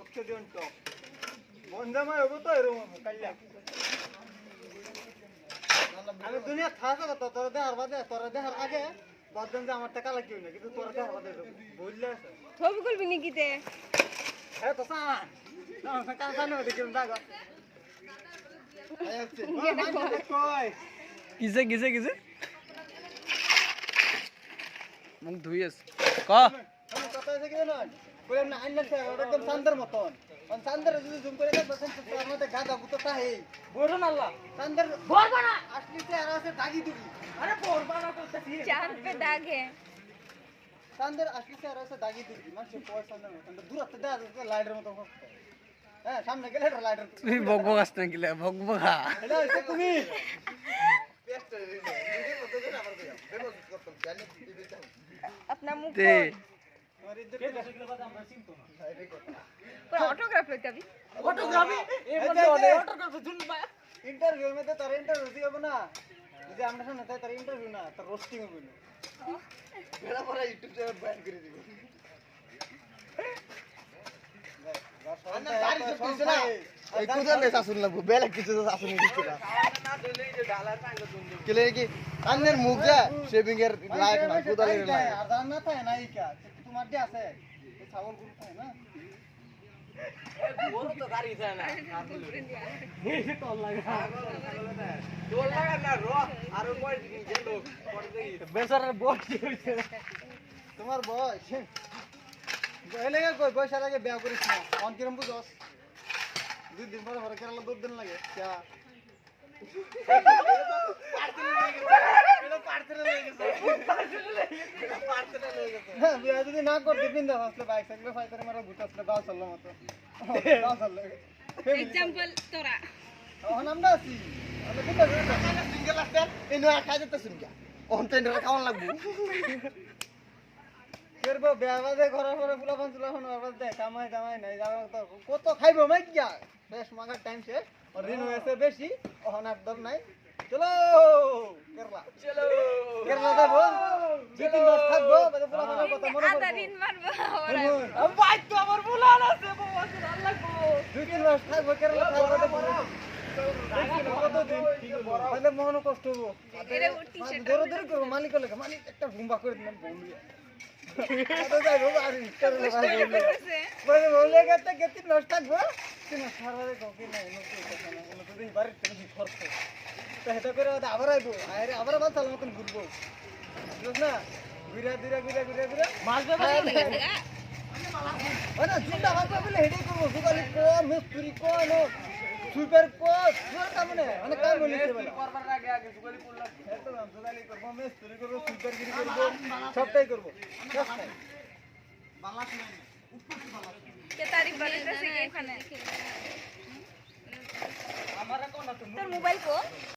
টককে দিন টক বন্ধমায় হবো তো এরকম কাইলা আমি দুনিয়া থাকা কথা তোরা দেখার বাদে তোরা দেখার আগে বদন যে আমার টাকা লাগিও না কিন্তু তোরা দেখার বাদে বুঝলে ছবি করবি নাকিতে হ্যাঁ তো সামান না কাজ জানো দেখি দাগা কই কিসে কিসে কিসে মুখ ধুইস ক আমি কথা আছে কি না বললাম না আইনা একদম সান্দার মতন অন সান্দার যদি জুম করে দেখবেন তো আমাদের গাদা গুতো তাই বলুন আল্লাহ সান্দার বলবা না আসলে তে আর আছে দাগি দিবি আরে বলবা না বলতেছি চাঁদ पे दाग है সান্দার আসলে তে আর আছে দাগি দিবি মানে পয় সান্দার মতন দূরতে দাগ লাইটের মতো হ্যাঁ সামনে গেলে লাইটার তুই বকবক আসতে গেলে বকবকা হ্যালো এটা তুমি अपना मुंह তে তোমার ইজ্জত কে দেখলে বাদ আমরা চিনতো না पर ऑटोग्राफ लेते अभी ফটোগ্রাফি এই বন্ধ হলে অটোগ্রাফ শুন ভাই ইন্টারভিউ মধ্যে তার ইন্টারভিউ দিব না যদি আমরা শুনে তার ইন্টারভিউ না তার রোস্টিং হবে না বেলা পরে ইউটিউব চ্যানেল ব্যান করে দিব আন্না দাড়ি তো কিছু না এই কোথা নেতা শুনলাম বেলা কিছু তো আসুনি কিছু না না দিলে যে ডালা টাঙ্গ দুন কেলে কি আন্নের মুখ যা শেভিং এর লাইক না কোদালের না আর জান না তাই নাই কা তোমার দে আছে এই ছাগল গুলো তাই না বড় তো গাড়ি যায় না এই তোল লাগা তোল লাগা না র আর কই যে লোক পড়ে দেই বেচারার বয়স কি হইছে তোমার বয়স বয়লে কই বয়সের আগে বিয়া করিস না অন কিরম বুঝছস দুই দিন পরে পরে কেরালা দুই দিন লাগে চা বিয়া যদি না করতে পিন্দা আসলে বাইক সাইকেল ফাইটারে মারা ঘুরতে আসলে গাও চললো মতো গাও চললো एग्जांपल तोरा এখন আমরা আছি আমরা কিন্তু সিঙ্গেল আসতে এই নয়া খাই যেতে শুন গা অন টেন্ডার খাওয়ান লাগবে করবো বেয়াবাদে ঘরের পরে ফুলাফান চুলাফান আবার দে কামাই দামাই নাই যাবে তো কত খাইবো মাই গিয়া বেশ মাগার টাইম শেষ আর ঋণ হয়েছে বেশি এখন আর দর নাই চলো কেরলা চলো কেরলা যাবো দুই তিন মাস থাকবো ফুলাফানের কথা মনে आधा পড়বো दिन मारबो আমি বাইক তো আমার বুলান আছে বাবা ভাল লাগবো দুই তিন মাস থাকবো কেরলা থাকবো তাহলে মনে কষ্ট হবো দৌড়াদৌড়ি করবো মালিক মালিক একটা ঘুমবা করে দিলাম বন্ধু বলে গেছে গেছি নষ্ট থাকবো কিন্তু সারা কাউকে নাই দিন বাড়ির খরচ তো এটা করে আবার আইবো আবার আবার চালার মতন ঘুরবো বুঝছ না ঘুরা ঘুরা ঘুরা ঘুরা ঘুরা মাছ চিন্তা ভাবনা বলে হেঁটে করবো সুগালি কো মিস্ত্রি কো সুইপার কো মানে অনেক কাজ বলেছে সুগালি করবো মিস্ত্রি করবো সুইপারগিরি করবো সবটাই করবো के तारीफ बनाते से के खाने তোর মোবাইল কো